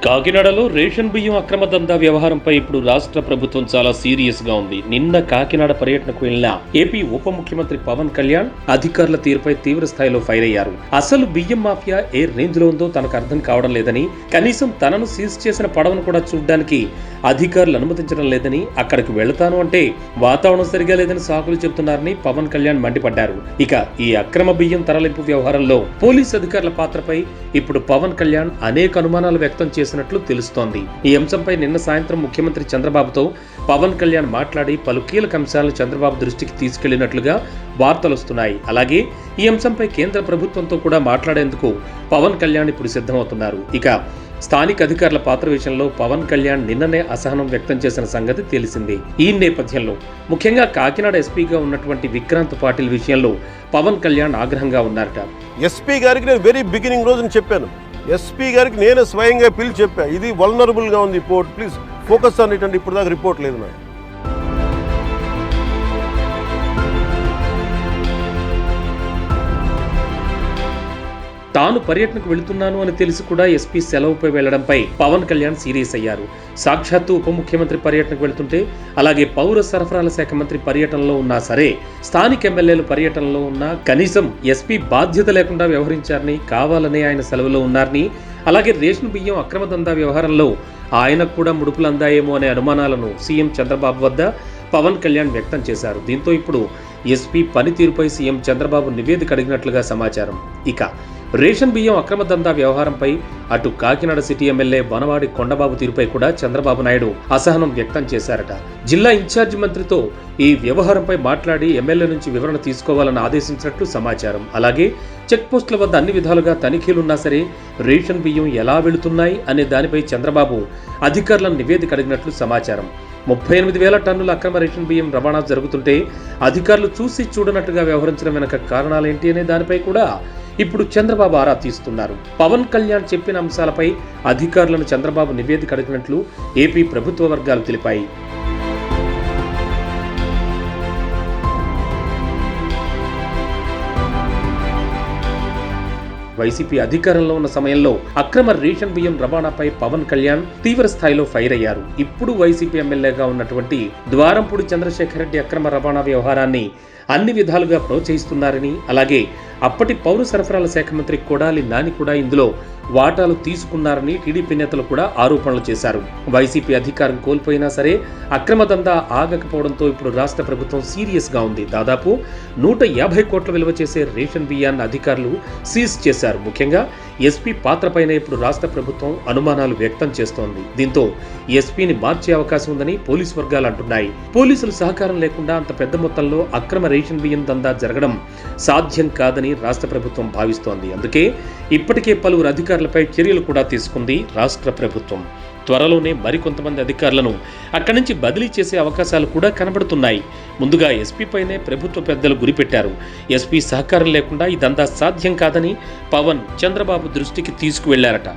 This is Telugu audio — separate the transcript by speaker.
Speaker 1: కాకినాడలో రేషన్ బియ్యం అక్రమ దందా వ్యవహారంపై ఇప్పుడు రాష్ట్ర ప్రభుత్వం చాలా సీరియస్ గా ఉంది. నిన్న కాకినాడ పర్యటనకు వెళ్లిన ఏపీ ఉప ముఖ్యమంత్రి పవన్ కళ్యాణ్ అధికారుల తీరుపై తీవ్ర స్థాయిలో ఫైర్ అయ్యారు. అసలు బియ్యం మాఫియా ఏ రేంజ్ లో ఉందో తనకు అర్థం కావడం లేదని, కనీసం తనను సీజ్ చేసిన పడవను కూడా చూడడానికి అధికారులు అనుమతించడం లేదని, అక్కడికి వెళతాను అంటే వాతావరణం సరిగా లేదని సాకులు చెబుతున్నారని పవన్ కళ్యాణ్ మండిపడ్డారు. ఇక ఈ అక్రమ బియ్యం తరలింపు వ్యవహారంలో పోలీసు అధికారుల పాత్రపై ఇప్పుడు పవన్ కళ్యాణ్ అనేక అనుమానాలు వ్యక్తం చేసినట్లు తెలుస్తోంది. ఈ అంశంపై నిన్న సాయంత్రం ముఖ్యమంత్రి చంద్రబాబుతో పవన్ కళ్యాణ్ మాట్లాడి పలు కీలక అంశాలను చంద్రబాబు దృష్టికి తీసుకెళ్లినట్లుగా వార్తలు వస్తున్నాయి. అలాగే ఈ అంశంపై కేంద్ర ప్రభుత్వంతో కూడా మాట్లాడేందుకు పవన్ కళ్యాణ్ ఇప్పుడు సిద్ధమవుతున్నారు. ఇక స్థానిక అధికారుల పాత్ర విషయంలో పవన్ కళ్యాణ్ నిన్ననే అసహనం వ్యక్తం చేసిన సంగతి తెలిసింది. ఈ నేపథ్యంలో ముఖ్యంగా కాకినాడ ఎస్పీగా ఉన్నటువంటి విక్రాంత్ పాటిల్ విషయంలో పవన్ కళ్యాణ్ ఆగ్రహంగా ఉన్నారట.
Speaker 2: ఎస్పీ గారికి నేను వెరీ బిగినింగ్ రోజున చెప్పాను, ఎస్పీ గారికి నేను స్వయంగా పిలిచి చెప్పా, ఇది వల్నరబుల్గా ఉంది port, please focus on it అంటే ఇప్పుడు దాకా రిపోర్ట్ లేదు నాకు.
Speaker 1: తాను పర్యటనకు వెళుతున్నాను అని తెలిసి కూడా ఎస్పీ సెలవుపై వెళ్లడంపై పవన్ కళ్యాణ్ సీరియస్ అయ్యారు. సాక్షాత్తు ఉప ముఖ్యమంత్రి పర్యటనకు వెళుతుంటే, అలాగే పౌర సరఫరాల శాఖ మంత్రి పర్యటనలో ఉన్నా సరే, స్థానిక ఎమ్మెల్యేలు పర్యటనలో ఉన్నా కనీసం ఎస్పీ బాధ్యత లేకుండా వ్యవహరించారని, కావాలనే ఆయన సెలవులో ఉన్నారని, అలాగే రేషన్ బియ్యం అక్రమ దందా వ్యవహారంలో ఆయనకు కూడా ముడుపులు అందాయేమో అనే అనుమానాలను సీఎం చంద్రబాబు వద్ద పవన్ కళ్యాణ్ వ్యక్తం చేశారు. దీంతో ఇప్పుడు ఎస్పీ పనితీరుపై సీఎం చంద్రబాబు నివేదిక అడిగినట్లుగా సమాచారం. ఇక రేషన్ బియ్యం అక్రమ దందా వ్యవహారంపై అటు కాకినాడ సిటీ ఎమ్మెల్యే వనవాడి కొండబాబు తీరుపై కూడా చంద్రబాబు నాయుడు అసహనం వ్యక్తం చేశారట. జిల్లా ఇన్ఛార్జి మంత్రితో ఈ వ్యవహారంపై మాట్లాడి ఎమ్మెల్యే నుంచి వివరణ తీసుకోవాలని ఆదేశించినట్లు సమాచారం. అలాగే చెక్ పోస్టుల వద్ద అన్ని విధాలుగా తనిఖీలున్నా సరే రేషన్ బియ్యం ఎలా వెళుతున్నాయి అనే దానిపై చంద్రబాబు అధికారులను నివేదిక అడిగినట్లు సమాచారం. 38,000 టన్నుల అక్రమ రేషన్ బియ్యం రవాణా జరుగుతుంటే అధికారులు చూసి చూడనట్టుగా వ్యవహరించడం వెనక కారణాలేంటి అనే దానిపై కూడా ఇప్పుడు చంద్రబాబు ఆరా తీస్తున్నారు. పవన్ కళ్యాణ్ చెప్పిన అంశాలపై అధికారులను చంద్రబాబు నివేదిక అడిగినట్లు ఏపీ ప్రభుత్వ వర్గాలు తెలిపాయి. వైసీపీ అధికారంలో ఉన్న సమయంలో అక్రమ రేషన్ బియ్యం రవాణాపై పవన్ కళ్యాణ్ తీవ్ర స్థాయిలో ఫైర్ అయ్యారు. ఇప్పుడు వైసీపీ ఎమ్మెల్యేగా ఉన్నటువంటి ద్వారంపూడి చంద్రశేఖర్ రెడ్డి అక్రమ రవాణా వ్యవహారాన్ని అన్ని విధాలుగా ప్రోత్సహిస్తున్నారని, అలాగే అప్పటి పౌర సరఫరాల శాఖ మంత్రి కొడాలి నాని కూడా ఇందులో వాటాలు తీసుకున్నారని టీడీపీ నేతలు కూడా ఆరోపణలు చేశారు. వైసీపీ అధికారం కోల్పోయినా సరే అక్రమ దందా ఆగకపోవడంతో ఇప్పుడు రాష్ట్ర ప్రభుత్వం సీరియస్ గా ఉంది. దాదాపు 150 కోట్ల విలువ చేసే రేషన్ బియ్యాన్ని అధికారులు సీజ్ చేశారు. ముఖ్యంగా ఎస్పీ పాత్రపైన ఇప్పుడు రాష్ట్ర ప్రభుత్వం అనుమానాలు వ్యక్తం చేస్తోంది. దీంతో ఎస్పీని మార్చే అవకాశం ఉందని పోలీసు వర్గాలు అంటున్నాయి. పోలీసుల సహకారం లేకుండా అంత పెద్ద మొత్తంలో అక్రమ రేషన్ బియ్యం దందా జరగడం సాధ్యం కాదని రాష్ట్ర ప్రభుత్వం భావిస్తోంది. అందుకే ఇప్పటికే పలువురు అధికారులపై చర్యలు కూడా తీసుకుంది రాష్ట్ర ప్రభుత్వం. త్వరలోనే మరికొంతమంది అధికారులను అక్కడి నుంచి బదిలీ చేసే అవకాశాలు కూడా కనబడుతున్నాయి. ముందుగా ఎస్పీ పైనే ప్రభుత్వ పెద్దలు గురిపెట్టారు. ఎస్పీ సహకారం లేకుండా ఇదంతా సాధ్యం కాదని పవన్ చంద్రబాబు దృష్టికి తీసుకువెళ్లారట.